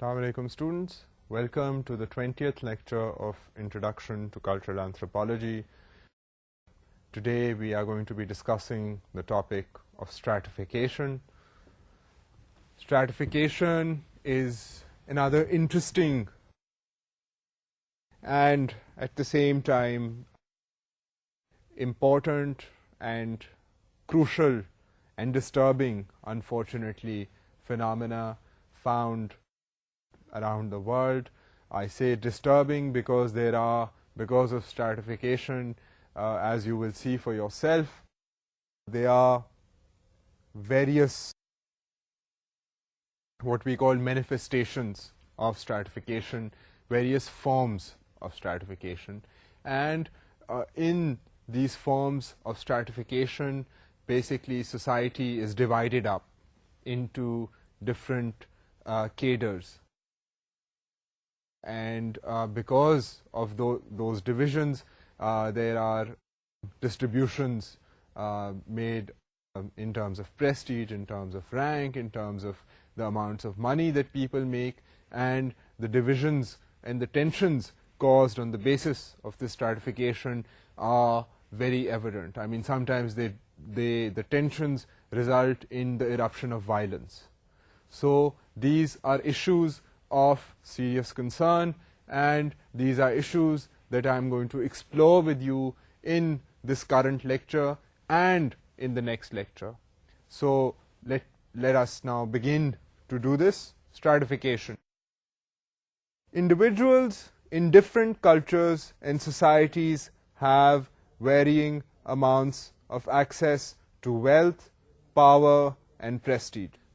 Assalamu alaikum students, welcome to the 20th lecture of Introduction to Cultural Anthropology. Today we are going to be discussing the topic of stratification. Stratification is another interesting and at the same time important and crucial and disturbing, unfortunately, phenomena found around the world. I say disturbing because because of stratification, as you will see for yourself, there are various what we call manifestations of stratification, various forms of stratification, and in these forms of stratification, basically society is divided up into different cadres. And because of those divisions, there are distributions made in terms of prestige, in terms of rank, in terms of the amounts of money that people make, and the divisions and the tensions caused on the basis of this stratification are very evident. I mean, sometimes the tensions result in the eruption of violence. So these are issues of serious concern, and these are issues that I am going to explore with you in this current lecture and in the next lecture. So let us now begin to do this. Stratification. Individuals in different cultures and societies have varying amounts of access to wealth, power and prestige.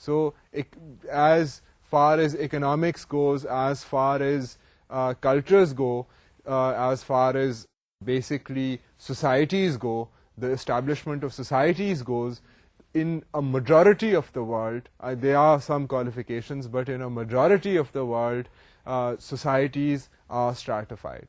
So, as far as economics goes, as far as cultures go, as far as basically societies go, the establishment of societies goes, in a majority of the world, there are some qualifications, but in a majority of the world, societies are stratified.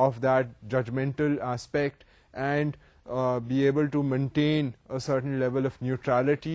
of that judgmental aspect and be able to maintain a certain level of neutrality,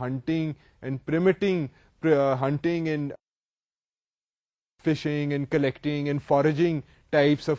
hunting and fishing and collecting and foraging types of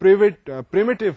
primitive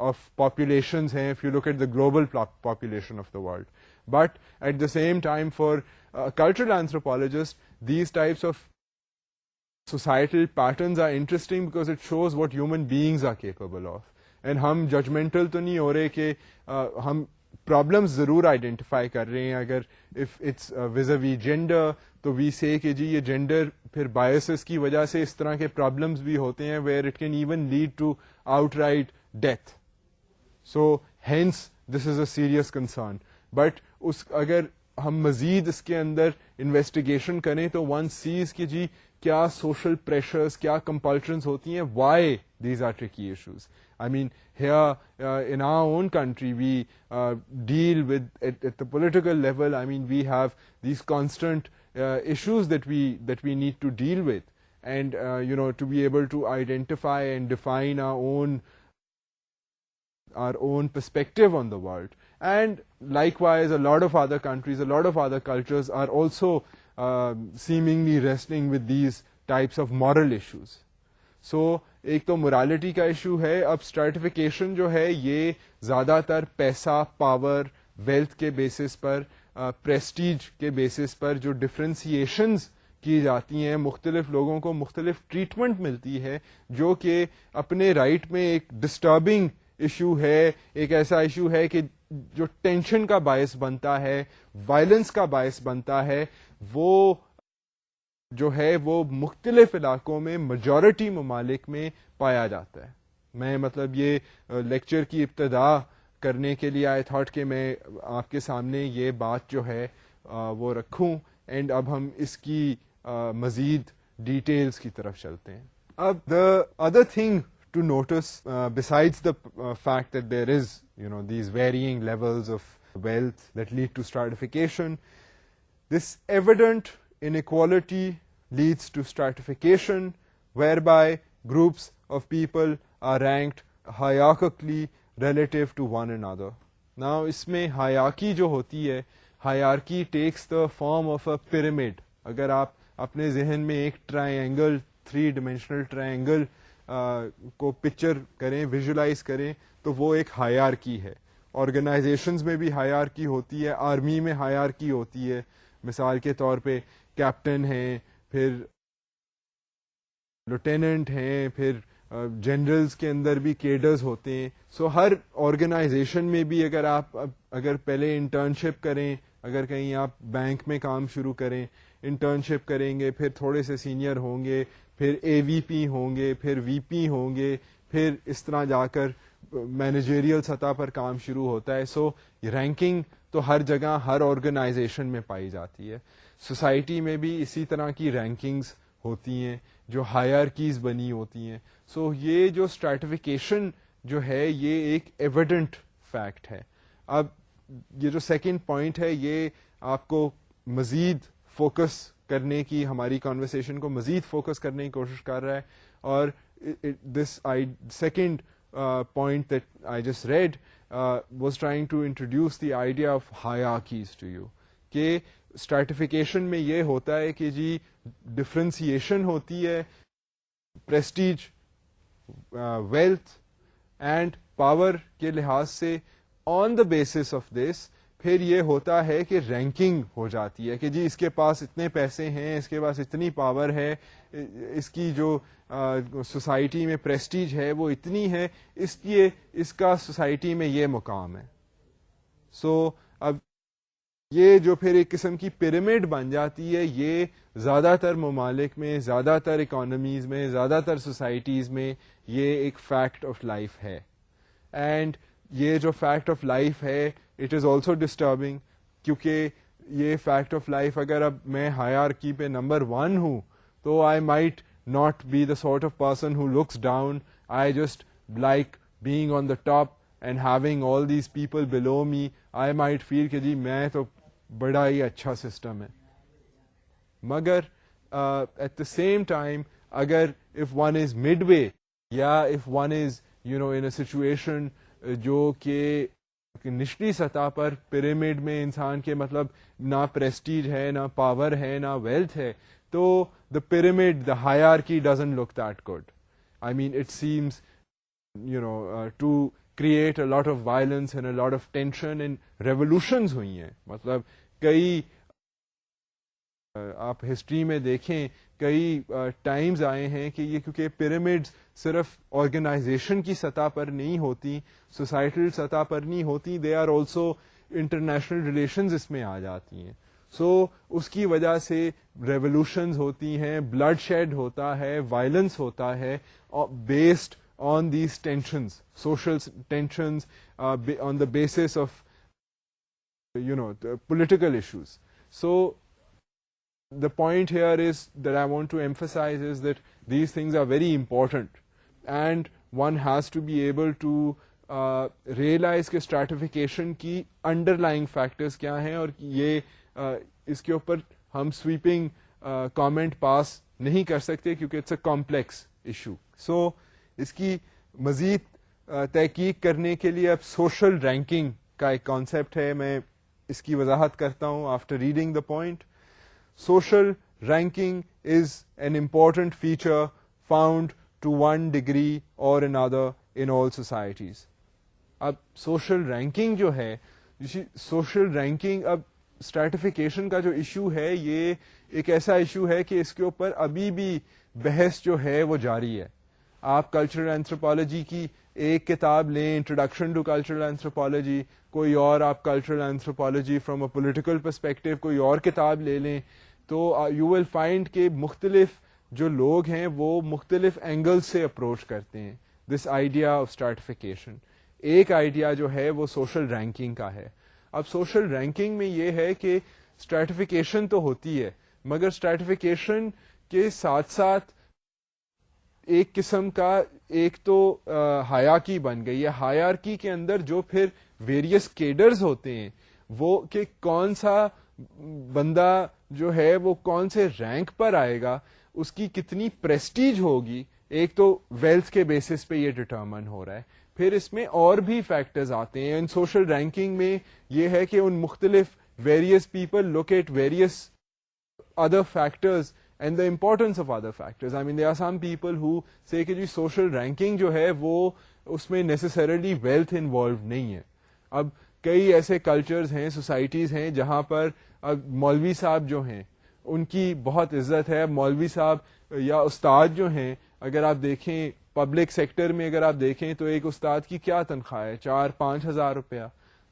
of populations hain if you look at the global population of the world. But at the same time, for cultural anthropologists, these types of societal patterns are interesting because it shows what human beings are capable of. And ہم judgemental تو نہیں ہو رہے کہ ہم problems ضرور identify کر رہے ہیں. اگر if it's vis-a-vis gender تو وی سے کہ جی یہ جینڈر پھر بایسز کی وجہ سے اس طرح کے پرابلمس بھی ہوتے ہیں where it can even lead to outright death. So hence this is a serious concern. But اگر ہم مزید اس کے اندر انویسٹیگیشن کریں تو ون سیز کہ جی کیا سوشل پریشرز, کیا کمپلشنز ہوتی ہیں, why these are tricky issues. I mean, here in our own country, we deal with at the political level. I mean, we have these constant issues that we need to deal with, and to be able to identify and define our own perspective on the world. And likewise, a lot of other countries, a lot of other cultures are also seemingly wrestling with these types of moral issues. سو ایک تو morality کا issue ہے. اب اسٹریٹیفیکیشن جو ہے یہ زیادہ تر پیسہ, پاور, ویلتھ کے بیسس پر, پریسٹیج کے بیسس پر جو ڈفرینسیشنز کی جاتی ہیں, مختلف لوگوں کو مختلف ٹریٹمنٹ ملتی ہے, جو کہ اپنے رائٹ میں ایک ڈسٹربنگ ایشو ہے, ایک ایسا ایشو ہے کہ جو ٹینشن کا باعث بنتا ہے, وائلنس کا باعث بنتا ہے. وہ جو ہے وہ مختلف علاقوں میں میجورٹی ممالک میں پایا جاتا ہے. میں مطلب یہ لیکچر کی ابتدا کرنے کے لیے آئی تھاٹ کہ میں آپ کے سامنے یہ بات جو ہے وہ رکھوں, اینڈ اب ہم اس کی مزید ڈیٹیلز کی طرف چلتے ہیں. اب the other thing to notice besides the fact that there is these varying levels of wealth that lead to stratification, this evident inequality leads to stratification, whereby groups of people are ranked hierarchically relative to one another. Now, اس میں hierarchy جو ہوتی ہے, hierarchy takes the form of a pyramid. اگر آپ اپنے ذہن میں ایک ٹرائنگل, 3-dimensional triangle کو پکچر کریں, ویژولائز کریں, تو وہ ایک hierarchy ہے. آرگنائزیشنز میں بھی hierarchy ہوتی ہے, آرمی میں hierarchy ہوتی ہے. مثال کے طور پہ کیپٹن ہیں, پھر لیفٹیننٹ ہیں, پھر جنرلز کے اندر بھی کیڈرز ہوتے ہیں. سو ہر آرگنائزیشن میں بھی اگر پہلے انٹرنشپ کریں, اگر کہیں آپ بینک میں کام شروع کریں, انٹرنشپ کریں گے, پھر تھوڑے سے سینئر ہوں گے, پھر اے وی پی ہوں گے, پھر وی پی ہوں گے, پھر اس طرح جا کر مینیجریل سطح پر کام شروع ہوتا ہے. سو رینکنگ تو ہر جگہ ہر آرگنائزیشن میں پائی جاتی ہے. سوسائٹی میں بھی اسی طرح کی رینکنگز ہوتی ہیں جو ہائرارکیز بنی ہوتی ہیں. سو یہ جو اسٹریٹیفیکیشن جو ہے یہ ایک ایویڈنٹ فیکٹ ہے. اب یہ جو سیکنڈ پوائنٹ ہے یہ آپ کو مزید فوکس کرنے کی, ہماری کانورسیشن کو مزید فوکس کرنے کی کوشش کر رہا ہے. اور دس second point that I just read was trying to introduce the idea of hierarchies to you. کہ stratification میں یہ ہوتا ہے کہ جی differentiation ہوتی ہے prestige, wealth and power کے لحاظ سے. on the basis of this پھر یہ ہوتا ہے کہ رینکنگ ہو جاتی ہے کہ جی اس کے پاس اتنے پیسے ہیں, اس کے پاس اتنی پاور ہے, اس کی جو سوسائٹی میں پریسٹیج ہے وہ اتنی ہے, اس لیے اس کا سوسائٹی میں یہ مقام ہے. سو اب یہ جو پھر ایک قسم کی پیرامڈ بن جاتی ہے, یہ زیادہ تر ممالک میں, زیادہ تر اکانومیز میں, زیادہ تر سوسائٹیز میں یہ ایک فیکٹ آف لائف ہے. اینڈ یہ جو فیکٹ آف لائف ہے اٹ از آلسو ڈسٹربنگ, کیونکہ یہ فیکٹ آف لائف اگر اب میں ہائرارکی پہ نمبر 1 ہوں تو I might not be the sort of person who looks down. I just like being on the top and having all these people below me. I might feel کہ جی میں تو بڑا ہی اچھا سسٹم ہے. مگر at the same time اگر if one is midway یا if one is in a situation جو کہ نچلی سطح پر پیرامڈ میں انسان کے مطلب نہ پریسٹیج ہے, نہ پاور ہے, نہ ویلتھ ہے, تو the pyramid, the hierarchy doesn't look that good. I mean, it seems, to create a lot of violence and a lot of tension, and revolutions ہوئی ہیں. مطلب کئی آپ ہسٹری میں دیکھیں کئی ٹائمز آئے ہیں کہ یہ کیونکہ پیرامڈز صرف آرگنائزیشن کی سطح پر نہیں ہوتی, سوسائٹل سطح پر نہیں ہوتی, they are also international relations اس میں آ جاتی ہیں. سو اس کی وجہ سے ریولوشنز ہوتی ہیں, بلڈ شیڈ ہوتا ہے, وائلنس ہوتا ہے, based on these tensions, social tensions, on the basis of political issues. So the point here is that I want to emphasize is that these things are very important, and one has to be able to realize کہ stratification کی underlying factors کیا ہیں, اور یہ اس کے اوپر ہم sweeping comment pass نہیں کر سکتے کیونکہ it's a complex issue. So اس کی مزید تحقیق کرنے کے لیے اب social ranking کا ایک concept ہے, میں اس کی وضاحت کرتا ہوں after reading the point. Social ranking is an important feature found to one degree or another in all societies. اب social ranking جو ہے, social ranking, اب stratification کا جو ایشو ہے یہ ایک ایسا ایشو ہے کہ اس کے اوپر ابھی بھی بحث جو ہے وہ جاری ہے. آپ کلچرل اینتھروپالوجی کی ایک کتاب لیں, انٹروڈکشن ٹو کلچرل اینتھروپالوجی, کوئی اور آپ cultural anthropology from a political perspective کوئی اور کتاب لے لیں, تو یو ول فائنڈ کہ مختلف جو لوگ ہیں وہ مختلف اینگل سے اپروچ کرتے ہیں دس آئیڈیا آف اسٹریٹیفیکیشن. ایک آئیڈیا جو ہے وہ سوشل رینکنگ کا ہے. اب سوشل رینکنگ میں یہ ہے کہ اسٹریٹیفیکیشن تو ہوتی ہے, مگر اسٹریٹیفیکیشن کے ساتھ ساتھ ایک قسم کا ایک تو ہائرارکی بن گئی ہے. ہائرارکی کے اندر جو پھر ویریس کیڈرز ہوتے ہیں وہ کہ کون سا بندہ جو ہے وہ کون سے رینک پر آئے گا, اس کی کتنی پریسٹیج ہوگی, ایک تو ویلتھ کے بیسس پہ یہ ڈٹرمن ہو رہا ہے. پھر اس میں اور بھی فیکٹرز آتے ہیں. ان سوشل رینکنگ میں یہ ہے کہ ان مختلف various people look at various other factors and the importance of other factors. I mean, there are some people who say کہ جی social ranking جو ہے وہ اس میں necessarily wealth involved نہیں ہے. اب کئی ایسے کلچرز ہیں, سوسائٹیز ہیں جہاں پر مولوی صاحب جو ہیں ان کی بہت عزت ہے. مولوی صاحب یا استاد جو ہیں, اگر آپ دیکھیں پبلک سیکٹر میں اگر آپ دیکھیں تو ایک استاد کی کیا تنخواہ ہے, 4-5 ہزار روپیہ.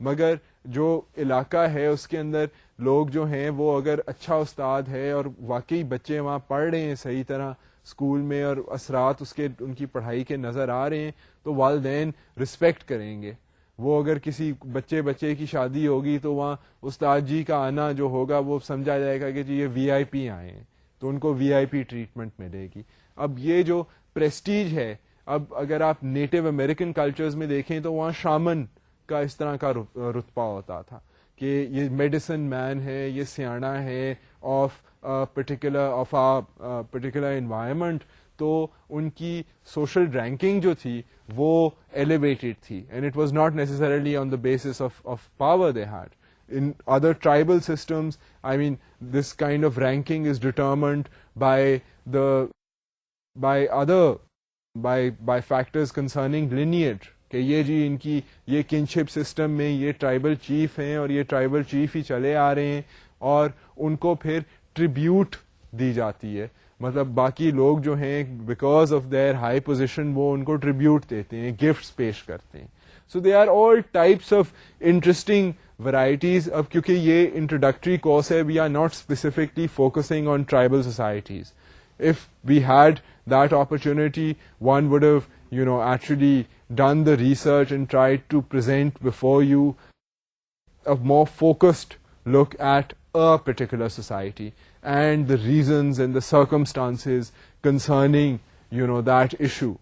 مگر جو علاقہ ہے اس کے اندر لوگ جو ہیں وہ اگر اچھا استاد ہے اور واقعی بچے وہاں پڑھ رہے ہیں صحیح طرح اسکول میں اور اثرات اس کے ان کی پڑھائی کے نظر آ رہے ہیں, تو والدین رسپیکٹ کریں گے. وہ اگر کسی بچے کی شادی ہوگی تو وہاں استاد جی کا آنا جو ہوگا وہ سمجھا جائے گا کہ جی یہ وی آئی پی آئے ہیں, تو ان کو وی آئی پی ٹریٹمنٹ ملے گی. اب یہ جو پریسٹیج ہے, اب اگر آپ نیٹو امریکن کلچرز میں دیکھیں تو وہاں شامن کا اس طرح کا رتبہ ہوتا تھا کہ یہ میڈیسن مین ہے, یہ سیاڑا ہے آف پرٹیکولر انوائرمنٹ. تو ان کی سوشل رینکنگ جو تھی وہ ایلیویٹڈ تھی, and it was not necessarily on the basis of power they had. In other tribal systems, I mean, this kind of ranking is determined by factors concerning lineage. کہ یہ جی ان کی یہ kinship system میں یہ tribal chief ہیں اور یہ tribal chief ہی چلے آ رہے ہیں, اور ان کو پھر ٹریبیوٹ دی جاتی ہے. مطلب باقی لوگ جو ہیں because of their high position وہ ان کو ٹریبیوٹ دیتے ہیں, گفٹس پیش کرتے ہیں. So they are all types of interesting varieties. اب کیونکہ یہ انٹروڈکٹری کورس ہے, we are not specifically focusing on tribal societies. If we had that opportunity, one would have, actually done the research and tried to present before you a more focused look at a particular society and the reasons and the circumstances concerning, that issue.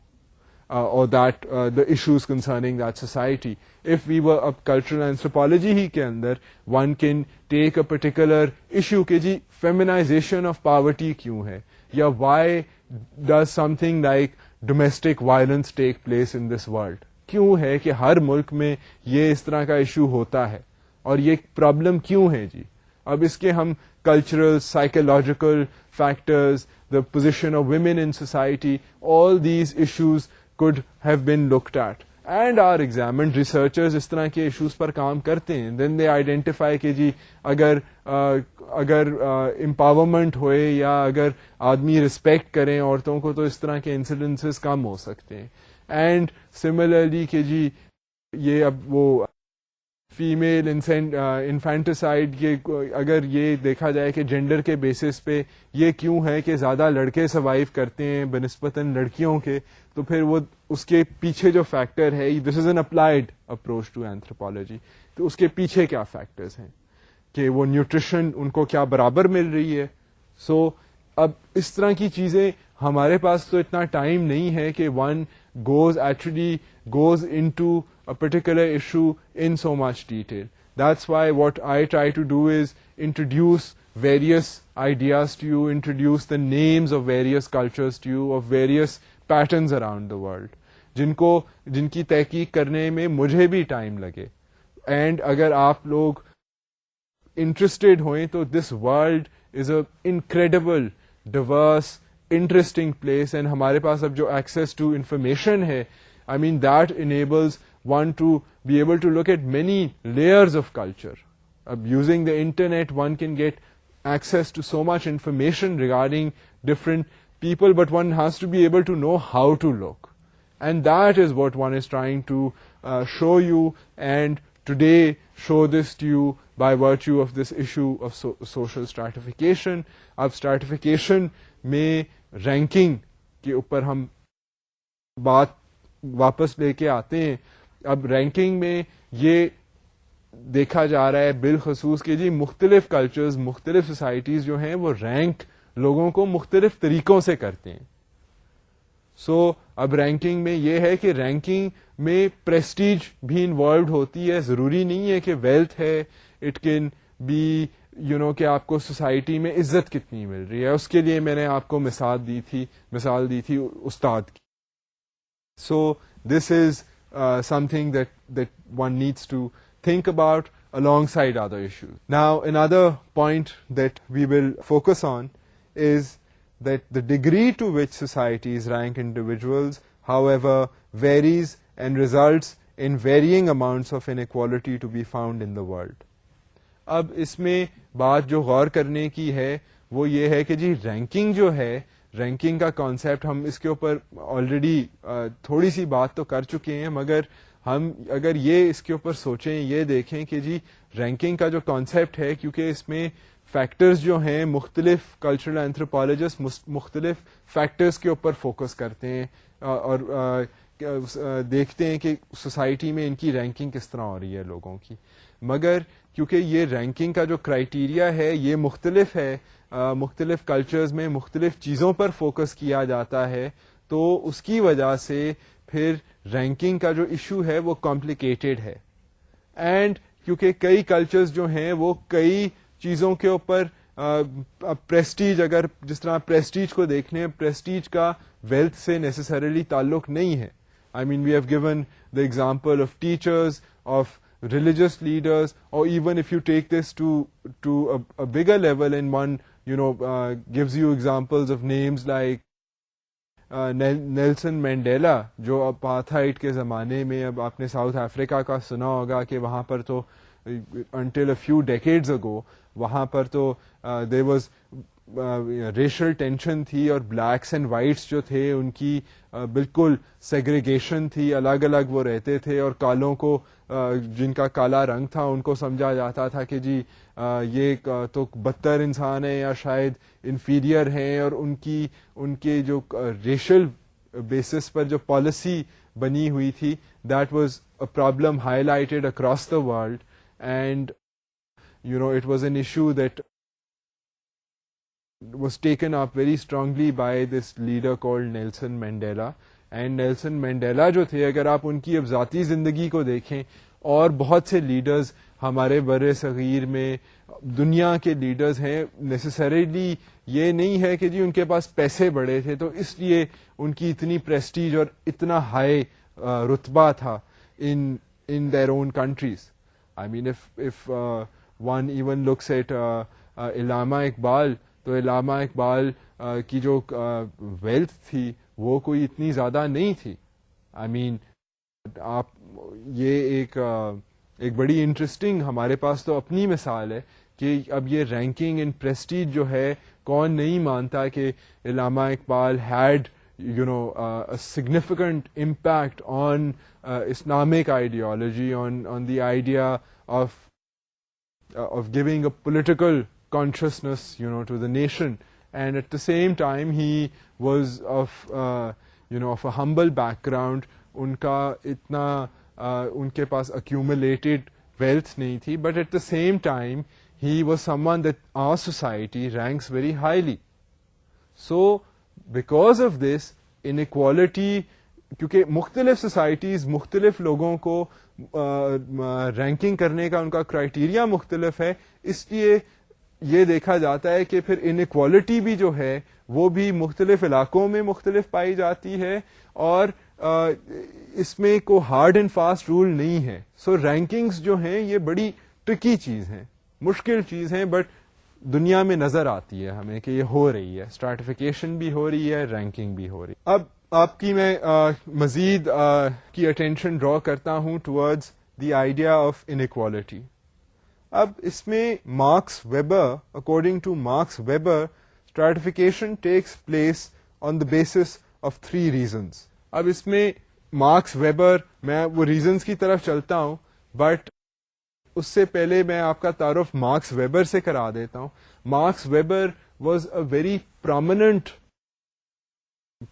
Or that the issues concerning that society. If we were a cultural anthropology ہی کے اندر, one can take a particular issue کہ جی feminization of poverty کیوں ہے, یا why does something like domestic violence take place in this world. کیوں ہے کہ ہر ملک میں یہ اس طرح کا ایشو ہوتا ہے اور یہ پرابلم کیوں ہے جی. اب اس کے ہم cultural, psychological factors, the position of women in society, all these issues could have been looked at. And are examined. Researchers اس طرح کے ایشوز پر کام کرتے ہیں. دین دے آئیڈینٹیفائی کہ جی اگر امپاورمنٹ ہوئے یا اگر آدمی رسپیکٹ کریں عورتوں کو تو اس طرح کے انسیڈنسز کم ہو سکتے ہیں. اینڈ سملرلی کہ جی یہ اب وہ فیمیل انفینٹیسائڈ اگر یہ دیکھا جائے کہ جینڈر کے بیسس پہ یہ کیوں ہے کہ زیادہ لڑکے سروائیو کرتے ہیں بنسبتاً لڑکیوں کے, تو پھر وہ اس کے پیچھے جو فیکٹر ہے, this is an applied approach to anthropology, تو اس کے پیچھے کیا فیکٹرز ہیں کہ وہ نیوٹریشن ان کو کیا برابر مل رہی ہے. سو اب اس طرح کی چیزیں ہمارے پاس تو اتنا ٹائم نہیں ہے کہ one goes into a particular issue in so much detail. That's why what I try to do is introduce various ideas to you, introduce the names of various cultures to you, of various patterns around the world, جن کی تحقیق کرنے میں مجھے بھی time لگے. And اگر آپ لوگ انٹرسٹیڈ ہوئیں تو this world is a incredible diverse interesting place, and ہمارے پاس اب جو access to information ہے, I mean that enables one to be able to look at many layers of culture. اب using the internet one can get access to so much information regarding different people, but one has to be able to know how to look, and that is what one is trying to show you, and today show this to you by virtue of this issue of social stratification. اب stratification میں ranking کے اوپر ہم بات واپس لے کے آتے ہیں. اب رینکنگ میں یہ دیکھا جا رہا ہے بالخصوص کہ جی مختلف کلچرز, مختلف سوسائٹیز جو ہیں وہ رینک لوگوں کو مختلف طریقوں سے کرتے ہیں. سو اب رینکنگ میں یہ ہے کہ رینکنگ میں پریسٹیج بھی انوالوڈ ہوتی ہے. ضروری نہیں ہے کہ ویلتھ ہے, اٹ کین بی کہ آپ کو سوسائٹی میں عزت کتنی مل رہی ہے. اس کے لیے میں نے آپ کو مثال دی تھی استاد کی. So this is something that one needs to think about alongside other issues. Now, another point that we will focus on is that the degree to which societies rank individuals, however, varies and results in varying amounts of inequality to be found in the world. اب اس میں بات جو غور کرنے کی ہے وہ یہ ہے کہ جی رینکنگ جو ہے, رینکنگ کا کانسیپٹ ہم اس کے اوپر آلریڈی تھوڑی سی بات تو کر چکے ہیں, مگر ہم اگر یہ اس کے اوپر سوچیں, یہ دیکھیں کہ جی رینکنگ کا جو کانسیپٹ ہے, کیونکہ اس میں فیکٹرز جو ہیں مختلف کلچرل اینتھروپولوجسٹ مختلف فیکٹرز کے اوپر فوکس کرتے ہیں اور دیکھتے ہیں کہ سوسائٹی میں ان کی رینکنگ کس طرح ہو رہی ہے لوگوں کی. مگر کیونکہ یہ رینکنگ کا جو کرائیٹیریا ہے یہ مختلف ہے, مختلف کلچرز میں مختلف چیزوں پر فوکس کیا جاتا ہے, تو اس کی وجہ سے پھر رینکنگ کا جو ایشو ہے وہ کمپلیکیٹڈ ہے. اینڈ کیونکہ کئی کلچرز جو ہیں وہ کئی چیزوں کے اوپر پریسٹیج, اگر جس طرح پریسٹیج کو دیکھنے, پریسٹیج کا ویلتھ سے نیسسریلی تعلق نہیں ہے. I mean we have given the example of teachers, of religious leaders, or even if you take this to a bigger level, and one gives you examples of names like Nelson Mandela, جو اپارتھائڈ کے زمانے میں, اب آپ نے South Africa کا سنا ہوگا کہ وہاں پر تو until a few decades ago وہاں پر تو there was ریشل ٹینشن تھی, اور بلیکس اینڈ وائٹس جو تھے ان کی بالکل سیگریگیشن تھی, الگ الگ وہ رہتے تھے, اور کالوں کو جن کا کالا رنگ تھا ان کو سمجھا جاتا تھا کہ جی یہ تو بدتر انسان ہے یا شاید انفیریئر ہیں, اور ان کے جو ریشل بیسس پر جو پالیسی بنی ہوئی تھی, that was a problem high lighted across the world, and it was an issue that was taken up very strongly by this leader called Nelson Mandela. And Nelson Mandela جو تھے, اگر آپ ان کی اب ذاتی زندگی کو دیکھیں, اور بہت سے لیڈرز ہمارے بر صغیر میں دنیا کے لیڈرز ہیں, نیسسریلی یہ نہیں ہے کہ جی ان کے پاس پیسے بڑے تھے تو اس لیے ان کی اتنی پریسٹیج اور اتنا ہائی رتبہ تھا in their own countries. I mean if one even looks at علامہ اقبال, تو علامہ اقبال کی جو ویلتھ تھی وہ کوئی اتنی زیادہ نہیں تھی. آئی مین آپ یہ ایک بڑی انٹرسٹنگ ہمارے پاس تو اپنی مثال ہے کہ اب یہ رینکنگ ان پریسٹیج جو ہے کون نہیں مانتا کہ Allama Iqbal had significant impact on Islamic ideology, on the idea of giving a political consciousness, to the nation, and at the same time he was of a humble background. Unka itna unke paas accumulated wealth nahi thi, but at the same time he was someone that our society ranks very highly. So because of this inequality, کیونکہ مختلف societies مختلف لوگوں کو ranking کرنے کا ان کا criteria مختلف ہے، اس لیے یہ دیکھا جاتا ہے کہ پھر انیکوالٹی بھی جو ہے وہ بھی مختلف علاقوں میں مختلف پائی جاتی ہے، اور اس میں کوئی ہارڈ اینڈ فاسٹ رول نہیں ہے. سو رینکنگز جو ہیں یہ بڑی ٹرکی چیز ہیں، مشکل چیز ہیں، بٹ دنیا میں نظر آتی ہے ہمیں کہ یہ ہو رہی ہے، اسٹریٹیفیکیشن بھی ہو رہی ہے، رینکنگ بھی ہو رہی ہے. اب آپ کی میں مزید کی اٹینشن ڈرا کرتا ہوں towards the idea of inequality. اب اس میں Max Weber, according to Max Weber, stratification takes place on the basis of 3 reasons. اب اس میں مارکس ویبر، میں وہ ریزنز کی طرف چلتا ہوں، بٹ اس سے پہلے میں آپ کا تعارف مارکس ویبر سے کرا دیتا ہوں. Marks Weber was a very prominent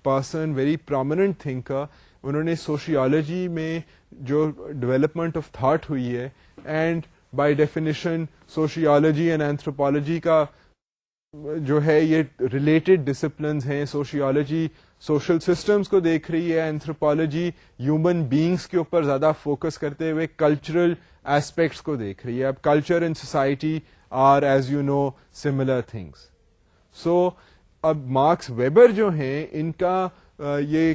person, very prominent thinker. انہوں نے سوشیالوجی میں جو ڈیولپمنٹ آف تھاٹ ہوئی ہے، and by definition sociology and anthropology کا جو ہے یہ ریلیٹڈ ڈسپلنز ہیں. سوشیالوجی سوشل سسٹمز کو دیکھ رہی ہے، اینتھروپولوجی ہیومن بینگس کے اوپر زیادہ فوکس کرتے ہوئے کلچرل ایسپیکٹس کو دیکھ رہی ہے. اب culture and society are as you know similar things. So اب مارکس ویبر جو ہیں ان کا یہ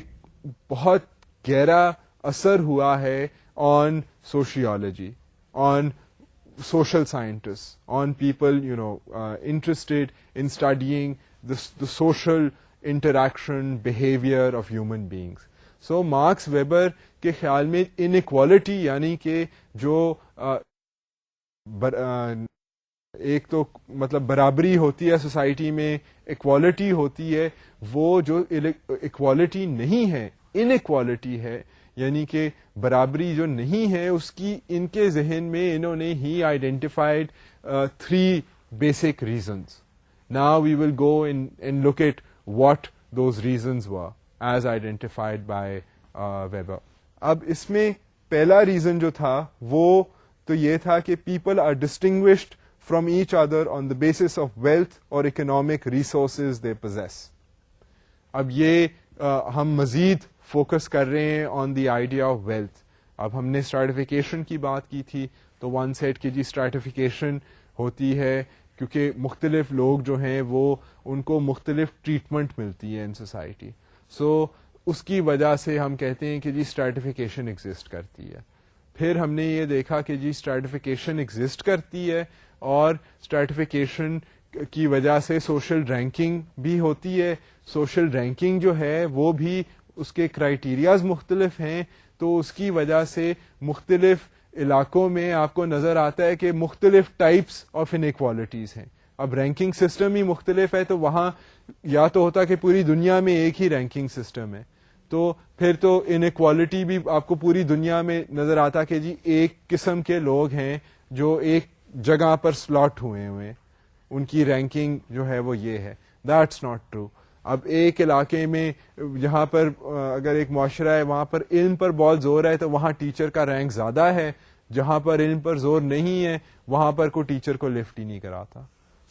بہت گہرا اثر ہوا ہے on sociology, on social scientists, on people interested in studying the social interaction, behavior of human beings. So marks Weber کے خیال میں انیکوالٹی یعنی کہ جو ایک تو مطلب برابری ہوتی ہے سوسائٹی میں، ایکوالٹی ہوتی ہے، وہ جو ایکوالٹی نہیں ہے، انیکوالٹی ہے، یعنی کہ برابری جو نہیں ہے، اس کی ان کے ذہن میں انہوں نے ہی identified 3 basic reasons. Now we will go and look at what those reasons were as identified by Weber. اب اس میں پہلا ریزن جو تھا وہ تو یہ تھا کہ people are distinguished from each other on the basis of wealth اور اکنامک ریسورسز دے پوزیس. اب یہ ہم مزید فوکس کر رہے ہیں on the idea of wealth. اب ہم نے اسٹریٹیفیکیشن کی بات کی تھی تو ون سیٹ کی جی اسٹریٹیفیکیشن ہوتی ہے کیونکہ مختلف لوگ جو ہیں وہ ان کو مختلف ٹریٹمنٹ ملتی ہے ان سوسائٹی. سو اس کی وجہ سے ہم کہتے ہیں کہ جی اسٹریٹیفیکیشن ایگزسٹ کرتی ہے. پھر ہم نے یہ دیکھا کہ جی اسٹریٹیفیکیشن ایگزسٹ کرتی ہے اور اسٹریٹیفیکیشن کی وجہ سے سوشل رینکنگ بھی ہوتی ہے. سوشل رینکنگ جو ہے وہ بھی اس کے کرائیٹیریاز مختلف ہیں، تو اس کی وجہ سے مختلف علاقوں میں آپ کو نظر آتا ہے کہ مختلف ٹائپس آف انیکوالٹیز ہیں. اب رینکنگ سسٹم ہی مختلف ہے، تو وہاں یا تو ہوتا کہ پوری دنیا میں ایک ہی رینکنگ سسٹم ہے، تو پھر تو انیکوالٹی بھی آپ کو پوری دنیا میں نظر آتا کہ جی ایک قسم کے لوگ ہیں جو ایک جگہ پر سلاٹ ہوئے ہیں، ان کی رینکنگ جو ہے وہ یہ ہے. That's not true. اب ایک علاقے میں جہاں پر اگر ایک معاشرہ ہے وہاں پر علم پر بہت زور ہے تو وہاں ٹیچر کا رینک زیادہ ہے، جہاں پر علم پر زور نہیں ہے وہاں پر کوئی ٹیچر کو لفٹ ہی نہیں کراتا.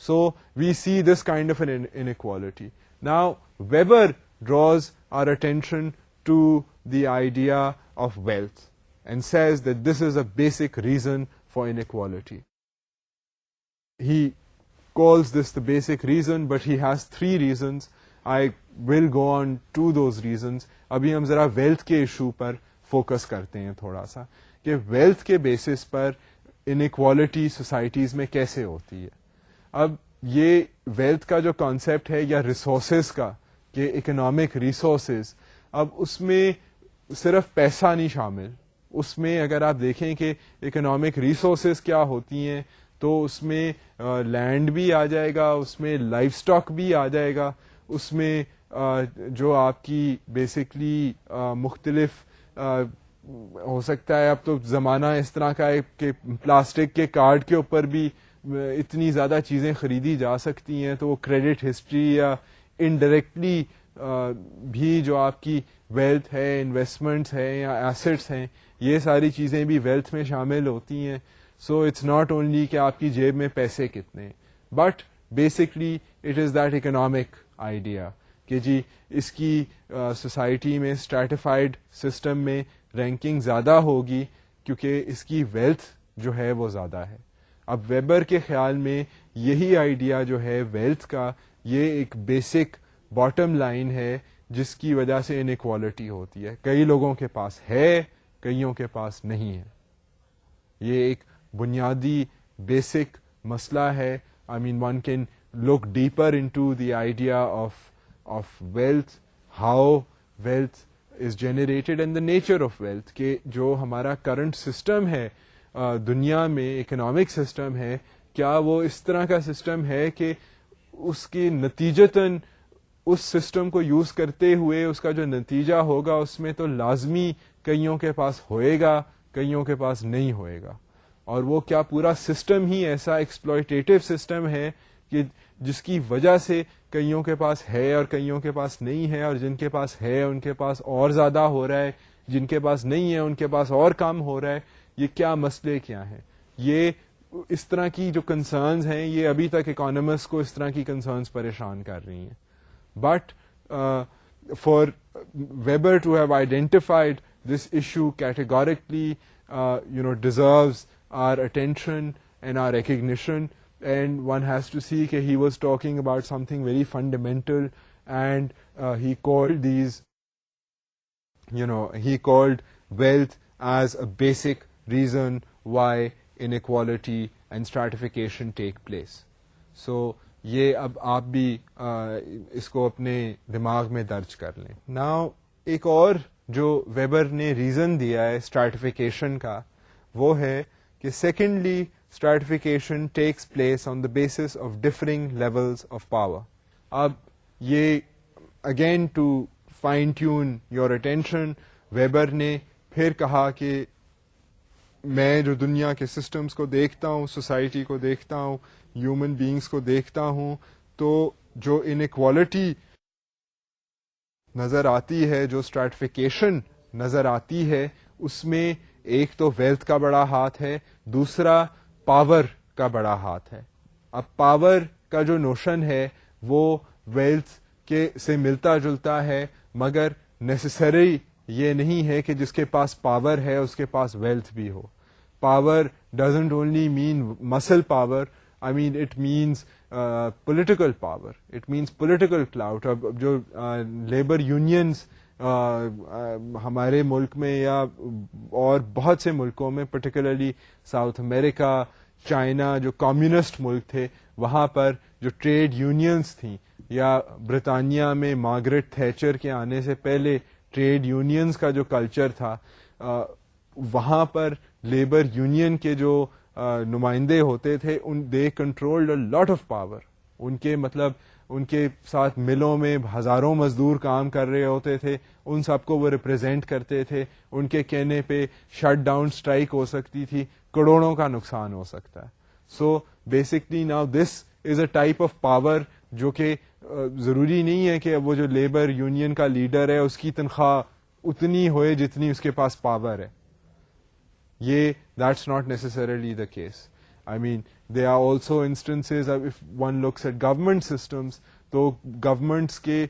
So we see this kind of an inequality. Now Weber draws our attention to the idea of wealth and says that this is a basic reason for inequality. He calls this the basic reason, but he has 3 reasons. I will go on to those reasons. ابھی ہم ذرا wealth کے issue پر focus کرتے ہیں تھوڑا سا کہ wealth کے بیسس پر انیکوالٹی سوسائٹیز میں کیسے ہوتی ہے. اب یہ ویلتھ کا جو کانسیپٹ ہے یا ریسورسز کا کہ اکنامک ریسورسز، اب اس میں صرف پیسہ نہیں شامل. اس میں اگر آپ دیکھیں کہ اکنامک ریسورسز کیا ہوتی ہیں تو اس میں لینڈ بھی آ جائے گا, اس میں لائف اسٹاک بھی آ جائے گا, اس میں جو آپ کی بیسکلی مختلف ہو سکتا ہے. اب تو زمانہ اس طرح کا ہے کہ پلاسٹک کے کارڈ کے اوپر بھی اتنی زیادہ چیزیں خریدی جا سکتی ہیں, تو وہ کریڈٹ ہسٹری یا انڈائریکٹلی بھی جو آپ کی ویلتھ ہے, انویسٹمنٹس ہیں یا ایسٹس ہیں, یہ ساری چیزیں بھی ویلتھ میں شامل ہوتی ہیں. سو اٹس ناٹ اونلی کہ آپ کی جیب میں پیسے کتنے, but basically it is that economic idea کہ جی اس کی سوسائٹی میں اسٹریٹیفائڈ سسٹم میں رینکنگ زیادہ ہوگی کیونکہ اس کی ویلتھ جو ہے وہ زیادہ ہے. اب ویبر کے خیال میں یہی آئیڈیا جو ہے ویلتھ کا, یہ ایک بیسک باٹم لائن ہے جس کی وجہ سے انیکوالٹی ہوتی ہے. کئی لوگوں کے پاس ہے, کئیوں کے پاس نہیں ہے. یہ ایک بنیادی بیسک مسئلہ ہے. I mean, one can look deeper into the idea of wealth, how wealth is generated and the nature of wealth. کہ جو ہمارا کرنٹ سسٹم ہے دنیا میں, اکنامک سسٹم ہے, کیا وہ اس طرح کا سسٹم ہے کہ اس کے نتیجتاً اس سسٹم کو یوز کرتے ہوئے اس کا جو نتیجہ ہوگا اس میں تو لازمی کئیوں کے پاس ہوئے گا, کئیوں کے پاس نہیں ہوئے گا. اور وہ کیا پورا سسٹم ہی ایسا ایکسپلوئٹیٹو سسٹم ہے کہ جس کی وجہ سے کئیوں کے پاس ہے اور کئیوں کے پاس نہیں ہے, اور جن کے پاس ہے ان کے پاس اور زیادہ ہو رہا ہے, جن کے پاس نہیں ہے ان کے پاس اور کم ہو رہا ہے. یہ کیا مسئلے کیا ہیں؟ یہ اس طرح کی جو کنسرنز ہیں یہ ابھی تک اکانومسٹ کو اس طرح کی کنسرنز پریشان کر رہی ہیں. But for Weber to have identified this issue categorically deserves our attention and our recognition, and one has to see that he was talking about something very fundamental, and he called these, he called wealth as a basic reason why inequality and stratification take place. So یہ اب آپ بھی اس کو اپنے دماغ میں درج کر لیں. Now ایک اور جو ویبر نے ریزن دیا ہے اسٹریٹیفیکیشن کا وہ ہے کہ secondly stratification takes place on the basis of differing levels of power. اب یہ again to fine tune your attention, Weber نے پھر کہا کہ میں جو دنیا کے سسٹمز کو دیکھتا ہوں, سوسائٹی کو دیکھتا ہوں, ہیومن بینگس کو دیکھتا ہوں, تو جو انیکوالٹی نظر آتی ہے, جو اسٹریٹیفیکیشن نظر آتی ہے, اس میں ایک تو ویلتھ کا بڑا ہاتھ ہے, دوسرا پاور کا بڑا ہاتھ ہے. اب پاور کا جو نوشن ہے وہ ویلتھ کے سے ملتا جلتا ہے, مگر نیسسری یہ نہیں ہے کہ جس کے پاس پاور ہے اس کے پاس ویلتھ بھی ہو. Power doesn't only mean muscle power, I mean it means political power, it means political clout. اب جو لیبر یونینز ہمارے ملک میں یا اور بہت سے ملکوں میں, پرٹیکولرلی ساؤتھ امریکہ, چائنا, جو کمیونسٹ ملک تھے, وہاں پر جو ٹریڈ یونینز تھیں, یا برطانیہ میں مارگریٹ تھیچر کے آنے سے پہلے ٹریڈ یونینز کا جو کلچر تھا, وہاں پر لیبر یونین کے جو نمائندے ہوتے تھے, they controlled a lot of power. ان کے مطلب ان کے ساتھ ملوں میں ہزاروں مزدور کام کر رہے ہوتے تھے, ان سب کو وہ ریپرزینٹ کرتے تھے. ان کے کہنے پہ شٹ ڈاؤن اسٹرائک ہو سکتی تھی, کروڑوں کا نقصان ہو سکتا ہے. So basically now this is a type of power جو کہ ضروری نہیں ہے کہ وہ جو لیبر یونین کا لیڈر ہے اس کی تنخواہ اتنی ہوئے جتنی اس کے پاس پاور ہے. یہ that's not necessarily the case. I mean, there are also instances of if one looks at government systems, تو governments کے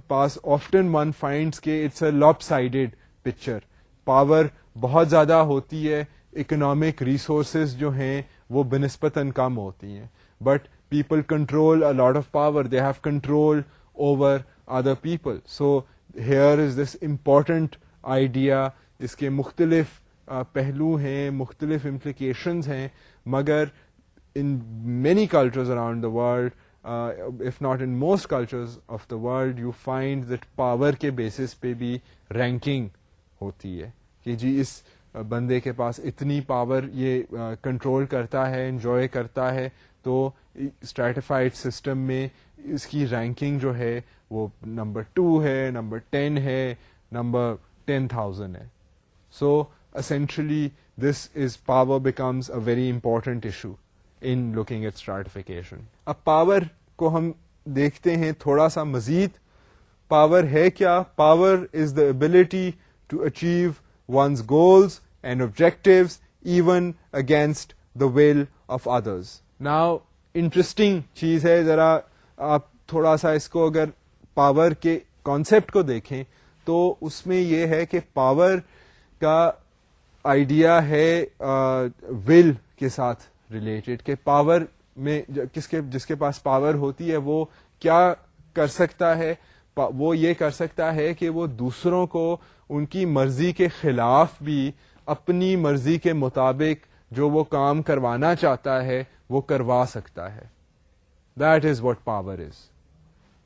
پاس often one finds کہ it's a lopsided picture. Power بہت زیادہ ہوتی ہے, economic resources جو ہیں وہ بنسبتاً کم ہوتی ہیں, but people control a lot of power, they have control over other people. So here is this important idea, اس کے مختلف پہلو ہیں, مختلف implications ہیں, مگر in many cultures around the world, if not in most cultures of the world, you find that power کے basis پہ بھی ranking ہوتی ہے کہ جی اس بندے کے پاس اتنی پاور یہ کنٹرول کرتا ہے, انجوائے کرتا ہے, تو اسٹریٹیفائڈ سسٹم میں اس کی رینکنگ جو ہے وہ نمبر 2 ہے, نمبر 10 ہے, نمبر 10,000 ہے. سو essentially this is power becomes a very important issue in looking at stratification. اب پاور کو ہم دیکھتے ہیں تھوڑا سا مزید. پاور ہے کیا؟ Power is the ability to achieve one's goals and objectives even against the will of others. Now interesting چیز ہے, ذرا آپ تھوڑا سا اس کو اگر پاور کے کانسیپٹ کو دیکھیں تو اس میں یہ ہے کہ پاور کا آئیڈیا ہے ول کے ساتھ ریلیٹڈ, کہ پاور میں جس کے پاس پاور ہوتی ہے وہ کیا کر سکتا ہے. وہ یہ کر سکتا ہے کہ وہ دوسروں کو ان کی مرضی کے خلاف بھی اپنی مرضی کے مطابق جو وہ کام کروانا چاہتا ہے وہ کروا سکتا ہے. That is what power is.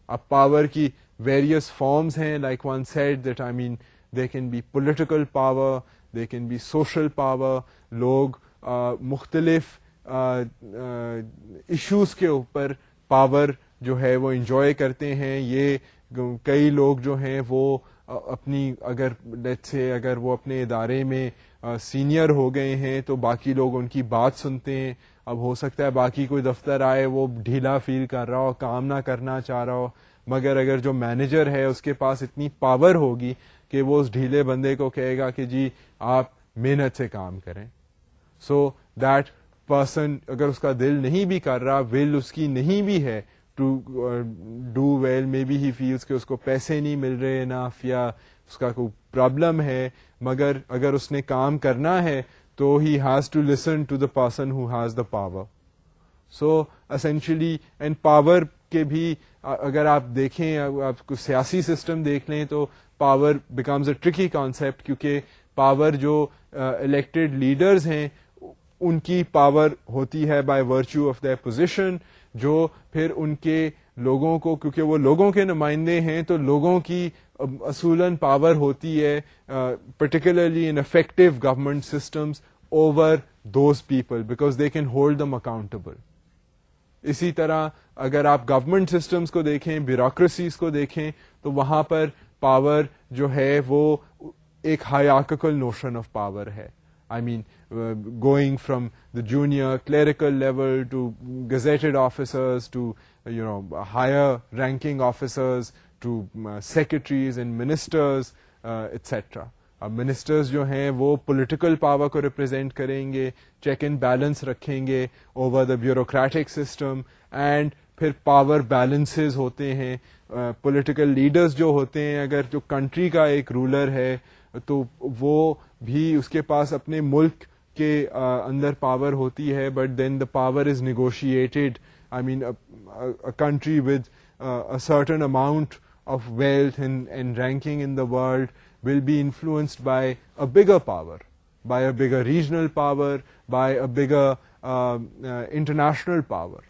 اب پاور کی ویریس فارمز ہیں, like one said that I mean they can be political power, they can be social power. لوگ مختلف ایشوز کے اوپر پاور جو ہے وہ انجوائے کرتے ہیں. یہ کئی لوگ جو ہیں وہ اپنی اگر لیٹس سے اگر وہ اپنے ادارے میں سینئر ہو گئے ہیں تو باقی لوگ ان کی بات سنتے ہیں. اب ہو سکتا ہے باقی کوئی دفتر آئے وہ ڈھیلا فیل کر رہا ہو, کام نہ کرنا چاہ رہا ہو, مگر اگر جو مینیجر ہے اس کے پاس اتنی پاور ہوگی کہ وہ اس ڈھیلے بندے کو کہے گا کہ جی آپ محنت سے کام کریں. سو دیٹ پرسن اگر اس کا دل نہیں بھی کر رہا, ول اس کی نہیں بھی ہے to do well, maybe he feels کہ اس کو پیسے نہیں مل رہے انف یا اس کا کوئی پرابلم ہے, مگر اگر اس نے کام کرنا ہے تو he has to listen to the person who has the power. So essentially and power کے بھی اگر آپ دیکھیں, آپ کو سیاسی سسٹم دیکھ لیں تو power becomes a tricky concept, کیونکہ پاور جو الیکٹڈ لیڈرز ہیں ان کی پاور ہوتی ہے by virtue of their position, جو پھر ان کے لوگوں کو, کیونکہ وہ لوگوں کے نمائندے ہیں تو لوگوں کی اصولاً پاور ہوتی ہے particularly in effective government systems over those people because they can hold them accountable. اسی طرح اگر آپ گورنمنٹ سسٹمز کو دیکھیں, بیوروکریسیز کو دیکھیں, تو وہاں پر پاور جو ہے وہ ایک ہائرارکیکل نوشن آف پاور ہے. I mean, going from the junior clerical level to gazetted officers to, higher ranking officers to secretaries and ministers, etc. اب منسٹرز جو ہیں وہ پولیٹیکل پاور کو ریپرزینٹ کریں گے, چیک اینڈ بیلنس رکھیں گے over the bureaucratic system, and پھر پاور بیلنسز ہوتے ہیں. پولیٹیکل لیڈرز جو ہوتے ہیں, اگر جو کنٹری کا ایک رولر ہے تو وہ بھی اس کے پاس اپنے ملک کے اندر پاور ہوتی ہے, but then the power is negotiated. I mean country with a certain amount of wealth and ranking in the world will be influenced by a bigger power, by a bigger regional power, by a bigger international power.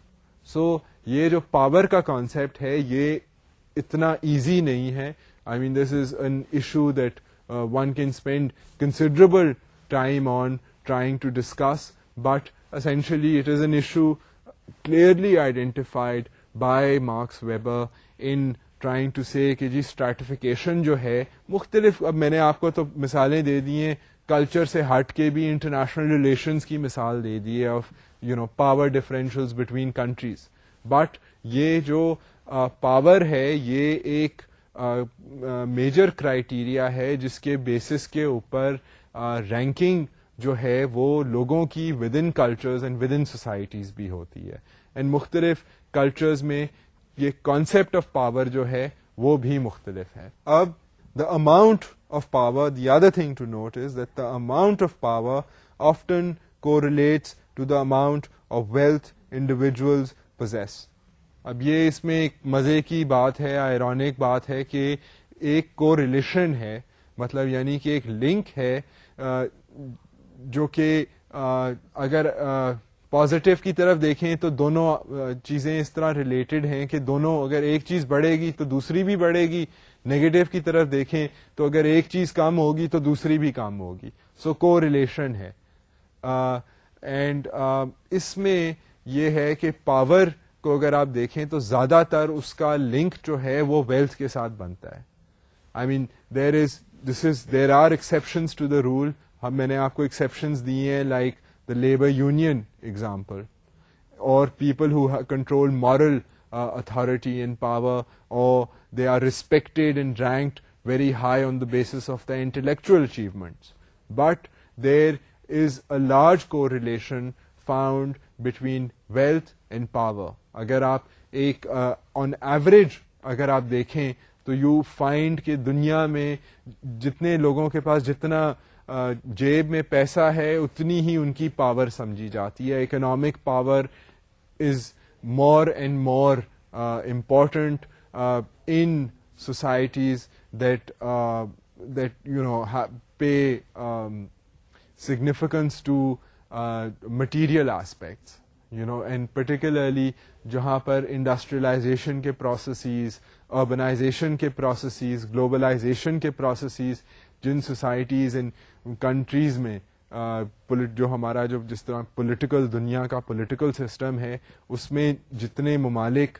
So یہ جو power کا concept ہے یہ اتنا easy نہیں ہے. I mean this is an issue that one can spend considerable time on trying to discuss, but essentially it is an issue clearly identified by Max Weber in trying to say کہ جی اسٹریٹیفیکیشن جو ہے مختلف, اب میں نے آپ کو تو مثالیں دے دی ہیں, کلچر سے ہٹ کے بھی انٹرنیشنل ریلیشنز کی مثال دے دی ہے of power differentials between countries. But یہ جو پاور ہے یہ ایک میجر کرائیٹیریا ہے جس کے بیسس کے اوپر رینکنگ جو ہے وہ لوگوں کی with in cultures and with in societies بھی ہوتی ہے, اینڈ مختلف کلچرز میں یہ کانسیپٹ آف پاور جو ہے وہ بھی مختلف ہے. اب the amount of power, the other thing to note is that the amount of power often correlates to the amount of wealth individuals possess. اب یہ اس میں ایک مزے کی بات ہے, آئرونک بات ہے کہ ایک کو ریلیشن ہے, مطلب یعنی کہ ایک لنک ہے جو کہ اگر پازیٹیو کی طرف دیکھیں تو دونوں چیزیں اس طرح ریلیٹڈ ہیں کہ دونوں اگر ایک چیز بڑھے گی تو دوسری بھی بڑھے گی. نیگیٹو کی طرف دیکھیں تو اگر ایک چیز کم ہوگی تو دوسری بھی کم ہوگی. سو کو ریلیشن ہے. اینڈ اس میں یہ ہے کہ پاور کو اگر آپ دیکھیں تو زیادہ تر اس کا لنک جو ہے وہ ویلتھ کے ساتھ بنتا ہے. I mean there are exceptions to the rule. میں نے آپ کو ایکسیپشنز دی ہیں like the labor union example, or people who control moral authority and power, or they are respected and ranked very high on the basis of their intellectual achievements. But there is a large correlation found between wealth and power. اگر آپ ایک on average اگر آپ دیکھیں تو you find کہ دنیا میں جتنے لوگوں کے پاس جتنا جیب میں پیسہ ہے اتنی ہی ان کی پاور سمجھی جاتی ہے. Economic power is more and more important in societies that pay significance to material aspects, and particularly جہاں پر انڈسٹریلائزیشن کے پروسیسز, اربنائزیشن کے پروسیسز, گلوبلائزیشن کے پروسیسز, جن سوسائٹیز اینڈ کنٹریز میں جو ہمارا جس طرح پولیٹیکل دنیا کا پولیٹیکل سسٹم ہے اس میں جتنے ممالک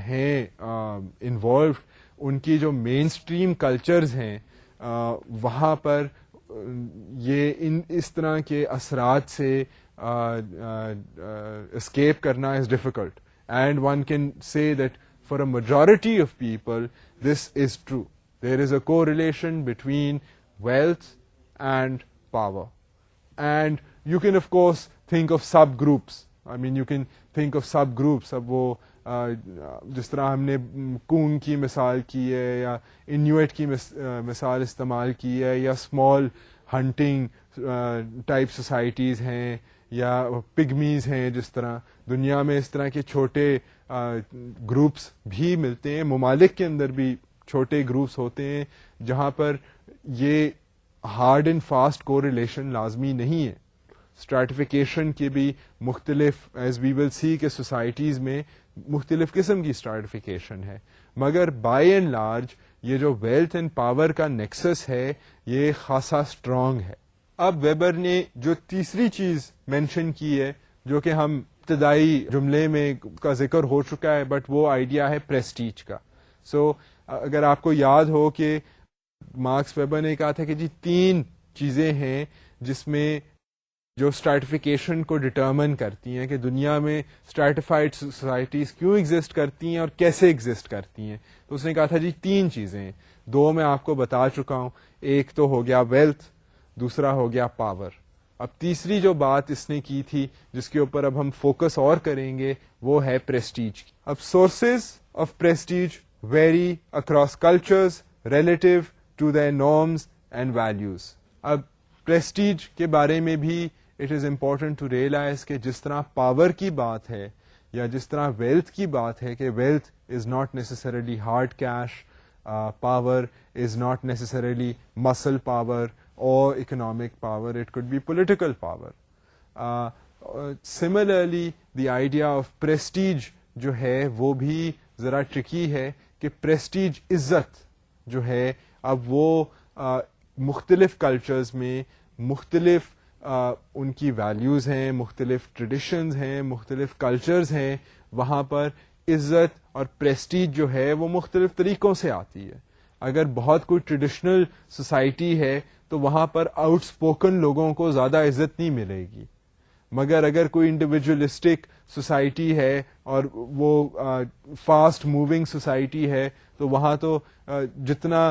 ہیں انوالوڈ, ان کی جو مین اسٹریم کلچرز ہیں وہاں پر یہ اس طرح کے اثرات سے اسکیپ کرنا is difficult. And one can say that for a majority of people this is true. There is a correlation between wealth and power. And you can of course think of subgroups. I mean, you can think of subgroups. اب وہ جس طرح ہم نے کون کی مثال کی ہے یا انیویٹ کی مثال استعمال کی ہے, یا اسمال ہنٹنگ ٹائپ سوسائٹیز ہیں, یا پگمیز ہیں, جس طرح دنیا میں اس طرح کے چھوٹے گروپس بھی ملتے ہیں. ممالک کے اندر بھی چھوٹے گروپس ہوتے ہیں جہاں پر یہ ہارڈ اینڈ فاسٹ کو ریلیشن لازمی نہیں ہے. اسٹریٹیفیکیشن کی بھی مختلف, ایز وی ول سی کہ سوسائٹیز میں مختلف قسم کی اسٹریٹیفیکیشن ہے, مگر بائی اینڈ لارج یہ جو ویلتھ اینڈ پاور کا نیکسس ہے یہ خاصا اسٹرانگ ہے. اب ویبر نے جو تیسری چیز مینشن کی ہے جو کہ ہم ابتدائی جملے میں کا ذکر ہو چکا ہے, بٹ وہ آئیڈیا ہے پریسٹیج کا. سو اگر آپ کو یاد ہو کہ مارکس ویبر نے کہا تھا کہ جی 3 چیزیں ہیں جس میں جو اسٹریٹیفیکیشن کو ڈٹرمن کرتی ہیں کہ دنیا میں اسٹریٹیفائڈ سوسائٹیز کیوں ایگزسٹ کرتی ہیں اور کیسے ایگزسٹ کرتی ہیں. تو اس نے کہا تھا جی 3 چیزیں ہیں, 2 میں آپ کو بتا چکا ہوں. ایک تو ہو گیا ویلتھ, دوسرا ہو گیا پاور. اب تیسری جو بات اس نے کی تھی جس کے اوپر اب ہم فوکس اور کریں گے وہ ہے پریسٹیج. اب sources of prestige vary across cultures relative to their norms and values. اب prestige کے بارے میں بھی it is important to realize کہ جس طرح پاور کی بات ہے یا جس طرح wealth کی بات ہے کہ wealth is not necessarily hard cash, power is not necessarily muscle power or economic power, it could be political power. Similarly, the idea of prestige جو ہے وہ بھی ذرا ٹرکی ہے کہ پریسٹیج عزت جو ہے اب وہ مختلف کلچرز میں مختلف ان کی ویلیوز ہیں, مختلف ٹریڈیشنز ہیں, مختلف کلچرز ہیں, وہاں پر عزت اور پریسٹیج جو ہے وہ مختلف طریقوں سے آتی ہے. اگر بہت کوئی ٹریڈیشنل سوسائٹی ہے تو وہاں پر آؤٹ اسپوکن لوگوں کو زیادہ عزت نہیں ملے گی, مگر اگر کوئی انڈیویجولسٹک سوسائٹی ہے اور وہ فاسٹ موونگ سوسائٹی ہے تو وہاں تو جتنا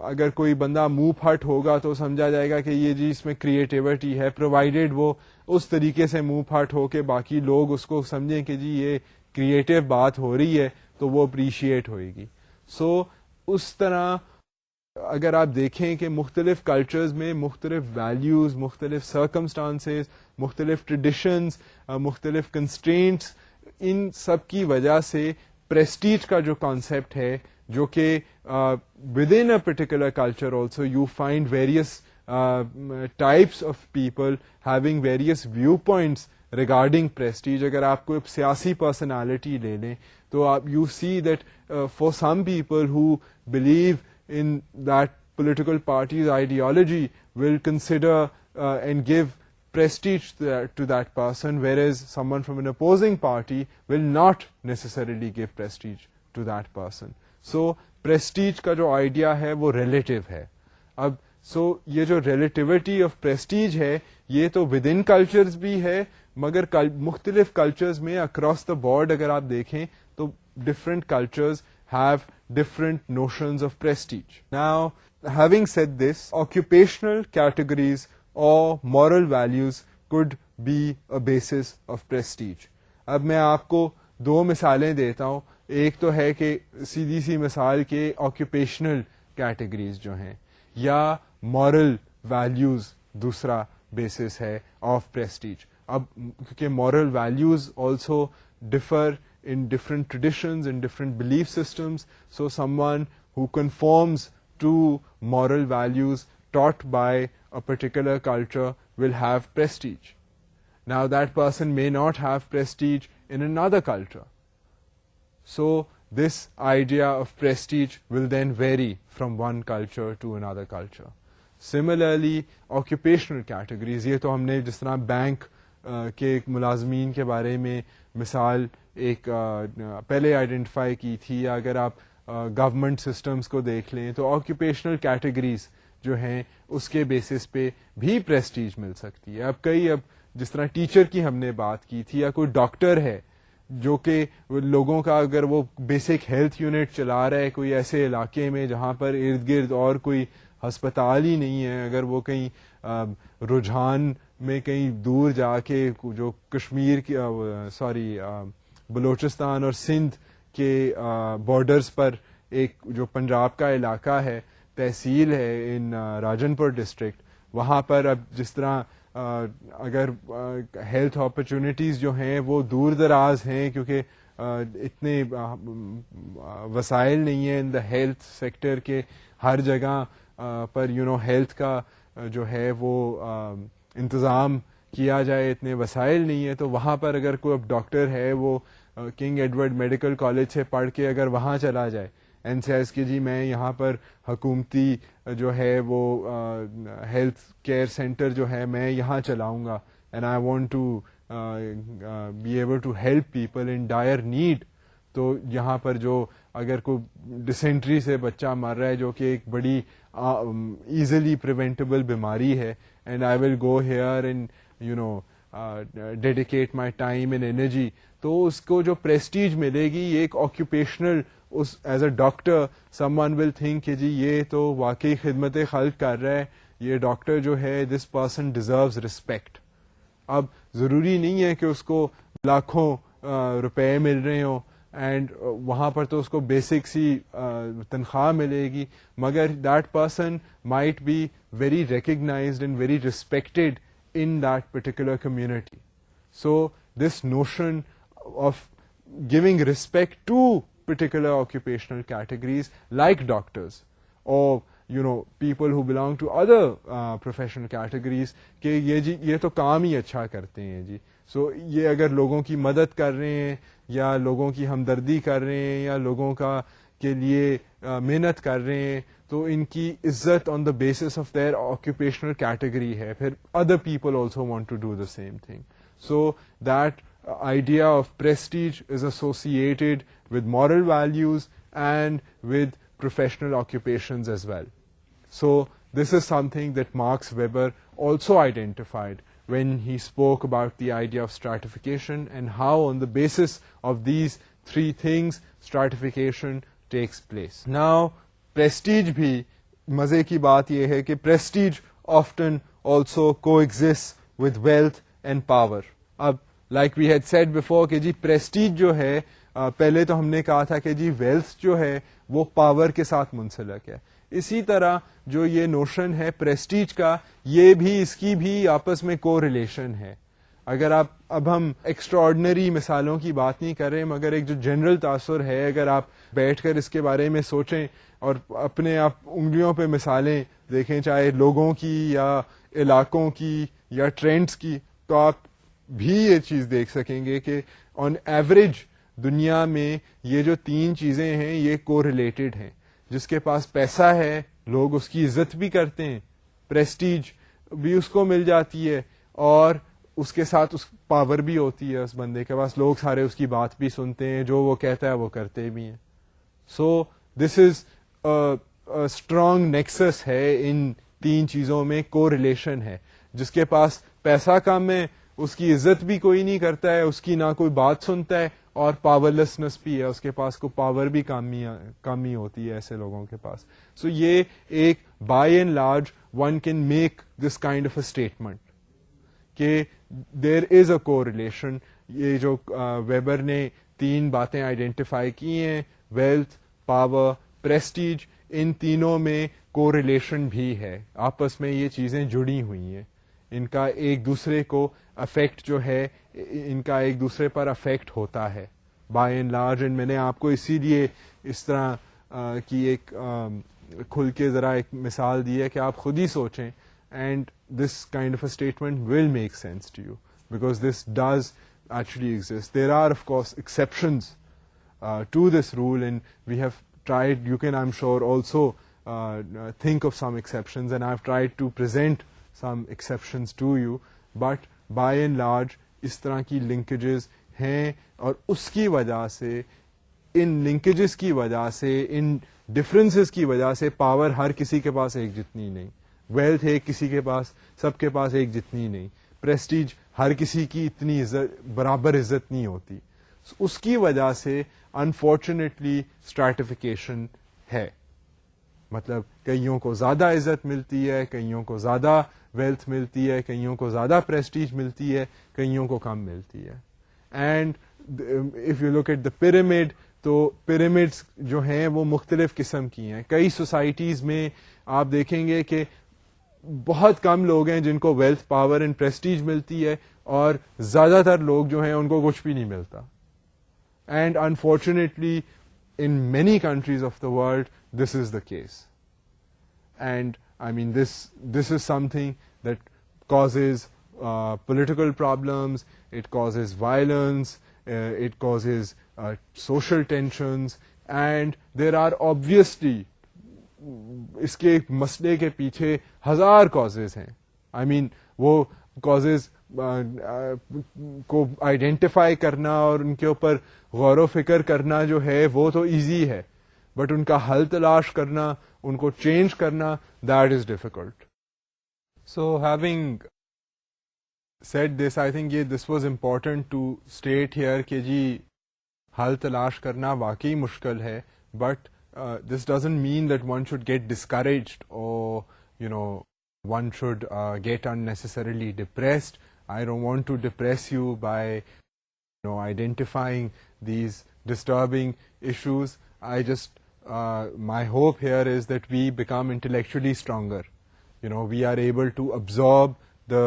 اگر کوئی بندہ منہ پھٹ ہوگا تو سمجھا جائے گا کہ یہ جی اس میں کریٹیوٹی ہے, پرووائڈیڈ وہ اس طریقے سے منہ پھٹ ہو کے باقی لوگ اس کو سمجھیں کہ جی یہ کریٹیو بات ہو رہی ہے تو وہ اپریشیٹ ہوئے گی. سو اس طرح اگر آپ دیکھیں کہ مختلف کلچرز میں مختلف ویلیوز, مختلف سرکمسٹانسز, مختلف ٹریڈیشنز, مختلف کنسٹرینٹس, ان سب کی وجہ سے پریسٹیج کا جو کانسیپٹ ہے جو کہ with in a particular culture also you find various types of people having various viewpoints regarding prestige. اگر آپ کو سیاسی پرسنالٹی لے لیں تو آپ you see that for some people who believe in that political party's ideology will consider and give prestige to that person, whereas someone from an opposing party will not necessarily give prestige to that person. So prestige کا جو idea ہے وہ relative ہے. اب یہ جو relativity of prestige ہے یہ تو within cultures بھی ہے, مگر مختلف cultures میں across the board اگر آپ دیکھیں تو different cultures have different notions of prestige. Now, having said this, occupational categories or moral values could be a basis of prestige. اب میں آپ کو دو مثالیں دیتا ہوں. ایک تو ہے کہ سیدھی سی مثال کے آکوپیشنل کیٹیگریز جو ہیں, یا مورل ویلیوز دوسرا بیسس ہے آف پریسٹیج. اب کیونکہ moral values also differ in different traditions, in different belief systems, so someone who conforms to moral values taught by a particular culture will have prestige. Now that person may not have prestige in another culture. So this idea of prestige will then vary from one culture to another culture. Similarly, occupational categories, یہ تو ہم نے جس طرح bank کے ملازمین کے بارے میں مثال ایک پہلے آئیڈینٹیفائی کی تھی, یا اگر آپ گورنمنٹ سسٹمز کو دیکھ لیں تو آکوپیشنل کیٹیگریز جو ہیں اس کے بیسس پہ بھی پریسٹیج مل سکتی ہے. اب جس طرح ٹیچر کی ہم نے بات کی تھی, یا کوئی ڈاکٹر ہے جو کہ لوگوں کا اگر وہ بیسک ہیلتھ یونٹ چلا رہا ہے کوئی ایسے علاقے میں جہاں پر ارد گرد اور کوئی ہسپتال ہی نہیں ہے, اگر وہ کہیں رجحان میں کہیں دور جا کے جو کشمیر کی بلوچستان اور سندھ کے بارڈرز پر ایک جو پنجاب کا علاقہ ہے, تحصیل ہے ان راجن پور ڈسٹرکٹ, وہاں پر اب جس طرح اگر ہیلتھ اپرچونٹیز جو ہیں وہ دور دراز ہیں کیونکہ اتنے وسائل نہیں ہیں ان دا ہیلتھ سیکٹر کے, ہر جگہ پر ہیلتھ کا جو ہے وہ انتظام کیا جائے, اتنے وسائل نہیں ہے, تو وہاں پر اگر کوئی اب ڈاکٹر ہے وہ کنگ ایڈورڈ میڈیکل کالج سے پڑھ کے اگر وہاں چلا جائے اینڈ سیز کہ جی میں یہاں پر حکومتی جو ہے وہ ہیلتھ کیئر سینٹر جو ہے میں یہاں چلاؤں گا, and I want to be able to help people in their need, تو یہاں پر جو اگر کوئی ڈسینٹری سے بچہ مر رہا ہے جو کہ ایک بڑی ایزیلی پریونٹیبل بیماری ہے, and I will go here and dedicate my time and energy, تو اس کو جو پریسٹیج ملے گی یہ ایک occupational, as a doctor some one will think کہ جی یہ تو واقعی خدمت خلق کر رہا ہے, یہ ڈاکٹر جو ہے دس پرسن ڈیزروز ریسپیکٹ. اب ضروری نہیں ہے کہ اس کو لاکھوں روپے مل رہے ہوں, اینڈ وہاں پر تو اس کو بیسک سی تنخواہ ملے گی, مگر that person might be very recognized and very respected in that particular community. So this notion of giving respect to particular occupational categories like doctors or people who belong to other professional categories کہ یہ تو کام ہی اچھا کرتے ہیں جی, سو یہ اگر لوگوں کی مدد کر رہے ہیں یا لوگوں کی ہمدردی کر رہے ہیں یا لوگوں کا کے لیے محنت کر رہے ہیں تو ان کی عزت on the basis of their occupational category ہے, پھر other people also want to do the same thing. So that idea of prestige is associated with moral values and with professional occupations as well. So this is something that Max Weber also identified when he spoke about the idea of stratification and how on the basis of these three things stratification takes place. Now prestige bhi مزے کی بات یہ ہے کہ prestige often also coexists with wealth and power. اب like we had said before کہ جی prestige جو ہے پہلے تو ہم نے کہا تھا کہ جی wealth جو ہے وہ پاور کے ساتھ منسلک ہے, اسی طرح جو یہ نوشن ہے prestige کا یہ بھی اس کی بھی آپس میں کو ریلیشن ہے. اگر آپ اب ہم ایکسٹراڈنری مثالوں کی بات نہیں کر رہے مگر ایک جو جنرل تاثر ہے, اگر آپ بیٹھ کر اس کے بارے میں سوچیں اور اپنے آپ انگلیوں پہ مثالیں دیکھیں چاہے لوگوں کی یا علاقوں کی یا ٹرینڈز کی, تو آپ بھی یہ چیز دیکھ سکیں گے کہ آن ایوریج دنیا میں یہ جو 3 چیزیں ہیں یہ کو ریلیٹڈ ہیں. جس کے پاس پیسہ ہے لوگ اس کی عزت بھی کرتے ہیں, پریسٹیج بھی اس کو مل جاتی ہے, اور اس کے ساتھ اس پاور بھی ہوتی ہے اس بندے کے پاس, لوگ سارے اس کی بات بھی سنتے ہیں, جو وہ کہتا ہے وہ کرتے بھی ہیں. سو دس از اسٹرانگ نیکسس ہے ان 3 چیزوں میں, کو ریلیشن ہے. جس کے پاس پیسہ کم ہے اس کی عزت بھی کوئی نہیں کرتا ہے, اس کی نہ کوئی بات سنتا ہے, اور پاورلیسنس بھی ہے, اس کے پاس کو پاور بھی کم ہی ہوتی ہے ایسے لوگوں کے پاس. سو یہ ایک by and large one can make this kind of a statement کہ دیر از اے کو ریلیشن. یہ جو ویبر نے 3 باتیں آئیڈینٹیفائی کی ہیں, ویلتھ, پاور, پریسٹیج, ان تینوں میں کو ریلیشن بھی ہے, آپس میں یہ چیزیں جڑی ہوئی ہیں, ان کا ایک دوسرے کو افیکٹ جو ہے ان کا ایک دوسرے پر افیکٹ ہوتا ہے بائی اینڈ لارج. اینڈ میں نے آپ کو اسی لیے اس طرح کی ایک کھل کے ذرا ایک مثال دی ہے کہ آپ خود ہی سوچیں, and this kind of a statement will make sense to you because this does actually exist. There are of course exceptions to this rule, and we have tried, you can I'm sure also think of some exceptions, and I've tried to present some exceptions to you, but by and large اس طرح کی linkages ہیں, اور اس کی وجہ سے, ان linkages کی وجہ سے, ان ڈفرینسز کی وجہ سے پاور ہر کسی کے پاس ایک جتنی نہیں, ویلتھ ایک کسی کے پاس, سب کے پاس ایک جتنی نہیں, پریسٹیج ہر کسی کی اتنی برابر عزت نہیں ہوتی. اس کی وجہ سے انفارچونیٹلی اسٹریٹیفیکیشن ہے. مطلب کئیوں کو زیادہ عزت ملتی ہے, کئیوں کو زیادہ ویلتھ ملتی ہے, کئیوں کو زیادہ پریسٹیج ملتی ہے, کئیوں کو کم ملتی ہے. And if you look at the pyramid, تو پیرامڈس جو ہیں وہ مختلف قسم کی ہیں. کئی سوسائٹیز میں آپ دیکھیں گے کہ بہت کم لوگ ہیں جن کو ویلتھ, پاور اینڈ پریسٹیج ملتی ہے, اور زیادہ تر لوگ جو ہیں ان کو کچھ بھی نہیں ملتا. And unfortunately, in many countries of the world, this is the case. And I mean, this is something that causes political problems, it causes violence, it causes social tensions, and there are obviously اس کے مسئلے کے پیچھے 1000 causes ہیں. I mean, وہ causes کو identify کرنا اور ان کے اوپر غور و فکر کرنا جو ہے وہ تو ایزی ہے, بٹ ان کا حل تلاش کرنا, ان کو چینج کرنا, that is difficult. So having said this, I think this was important to state here کہ جی حل تلاش کرنا واقعی مشکل ہے, but this doesn't mean that one should get discouraged اور one should get unnecessarily depressed. I don't want to depress you by identifying these disturbing issues. I just my hope here is that we become intellectually stronger. We are able to absorb the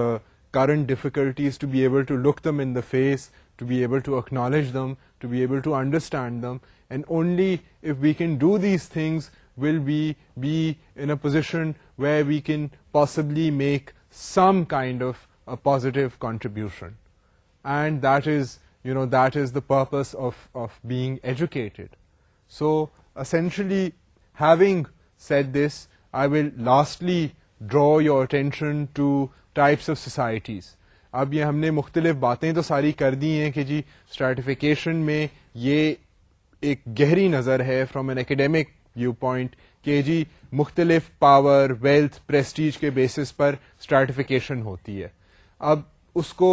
current difficulties, to be able to look them in the face, to be able to acknowledge them, to be able to understand them, and only if we can do these things will we be in a position where we can possibly make some kind of a positive contribution. And that is the purpose of being educated. So essentially, having said this, I will lastly draw your attention to types of societies. اب یہ ہم نے مختلف باتیں تو ساری کر دی ہیں کہ جی اسٹریٹیفیکیشن میں یہ ایک گہری نظر ہے from an academic viewpoint کہ جی مختلف پاور, ویلتھ, پریسٹیج کے بیسس پر اسٹریٹیفیکیشن ہوتی ہے. اب اس کو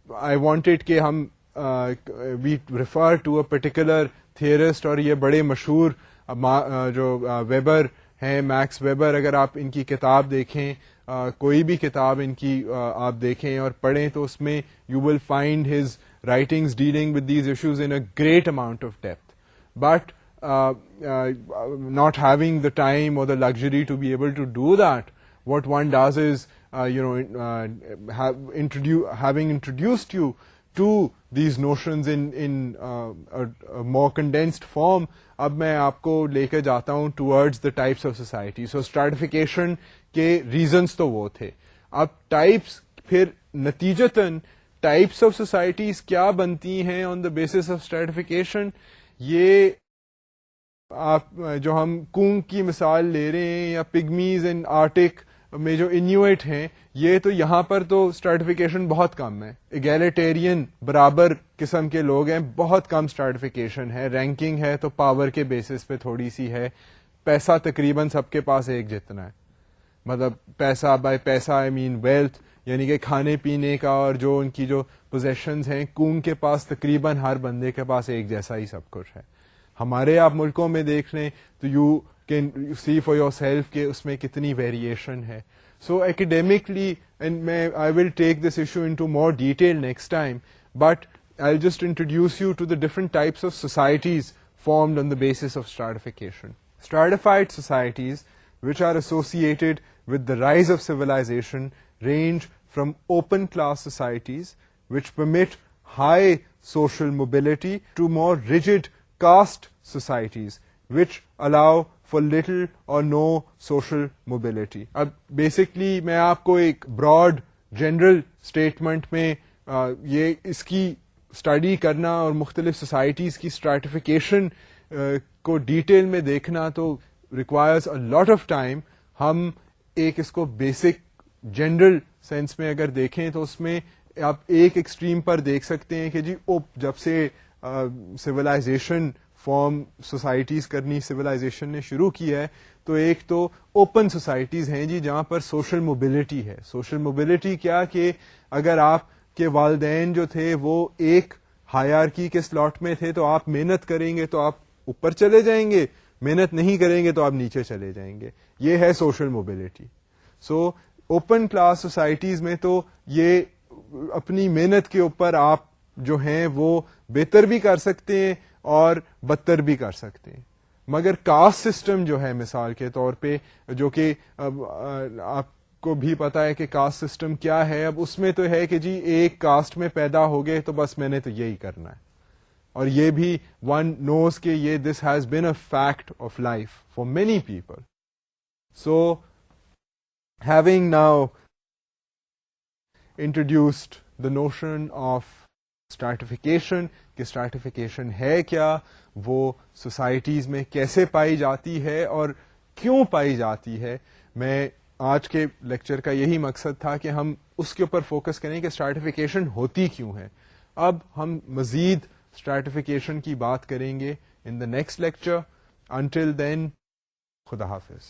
آئی وانٹیڈ کہ ہم we refer to a particular theorist, اور یہ بڑے مشہور جو ویبر ہیں, میکس ویبر. اگر آپ ان کی کتاب دیکھیں, کوئی بھی کتاب ان کی آپ دیکھیں اور پڑھیں, تو اس میں you will find his writings dealing with these issues in a great amount of depth. But not having the time or the luxury to be able to do that, what one does is, having introduced you to these notions in a more condensed form, اب میں آپ کو لے کے جاتا ہوں towards the types of society. So stratification کے reasons تو وہ تھے. اب types پھر نتیجتاً ٹائپس آف سوسائٹیز کیا بنتی ہیں آن دا بیسس آف اسٹریٹیفیکیشن، یہ آپ جو ہم کونگ کی مثال لے رہے ہیں یا پگمیز اینڈ آرٹک میں جو انیویٹ ہیں، یہ تو یہاں پر تو اسٹریٹیفیکیشن بہت کم ہے، ایگیلیٹیرین برابر قسم کے لوگ ہیں، بہت کم اسٹریٹیفیکیشن ہے، رینکنگ ہے تو پاور کے بیسس پہ تھوڑی سی ہے، پیسہ تقریباً سب کے پاس ایک جتنا ہے، مطلب پیسہ بائی پیسہ آئی مین ویلتھ، یعنی کہ کھانے پینے کا اور جو ان کی جو پوزیشنز ہیں، کونگ کے پاس تقریباً ہر بندے کے پاس ایک جیسا ہی سب کچھ ہے. ہمارے آپ ملکوں میں دیکھ لیں تو you can see for your self کہ اس میں کتنی ویریشن ہے. سو ایکڈیمکلی اینڈ میں I will take this issue into more detail next time, but I just introduce you to the different types of societies formed on the basis of stratification. Stratified societies, which are associated with the rise of civilization, range from open class societies, which permit high social mobility, to more rigid caste societies, which allow for little or no social mobility. اب basically میں آپ کو ایک Broad general statement میں یہ اس کی study کرنا اور مختلف سوسائٹیز کی اسٹریٹیفیکیشن کو ڈیٹیل میں دیکھنا تو requires a lot of time. ہم ایک اس کو بیسک جنرل سینس میں اگر دیکھیں تو اس میں آپ ایک ایکسٹریم پر دیکھ سکتے ہیں کہ جی جب سے سویلائزیشن فارم سوسائٹیز کرنی سویلائزیشن نے شروع کی ہے تو ایک تو اوپن سوسائٹیز ہیں جی جہاں پر سوشل موبلٹی ہے. سوشل موبلٹی کیا کہ اگر آپ کہ والدین جو تھے وہ ایک ہائرارکی کے سلاٹ میں تھے تو آپ محنت کریں گے تو آپ اوپر چلے جائیں گے، محنت نہیں کریں گے تو آپ نیچے چلے جائیں گے. یہ ہے social mobility. So open class societies میں تو یہ اپنی محنت کے اوپر آپ جو ہیں وہ بہتر بھی کر سکتے ہیں اور بدتر بھی کر سکتے ہیں. مگر کاسٹ سسٹم جو ہے مثال کے طور پہ، جو کہ آپ کو بھی پتا ہے کہ کاسٹ سسٹم کیا ہے، اب اس میں تو ہے کہ جی ایک کاسٹ میں پیدا ہو گئے تو بس میں نے تو یہی کرنا ہے، اور یہ بھی ون نوز کہ یہ this has been a fact of life for many people. So having now introduced the notion of stratification کہ اسٹریٹیفیکیشن ہے کیا، وہ سوسائٹیز میں کیسے پائی جاتی ہے اور کیوں پائی جاتی ہے، میں آج کے لیکچر کا یہی مقصد تھا کہ ہم اس کے اوپر فوکس کریں کہ اسٹریٹیفیکیشن ہوتی کیوں ہے. اب ہم مزید اسٹریٹیفیکیشن کی بات کریں گے in the next lecture. Until then, خدا حافظ.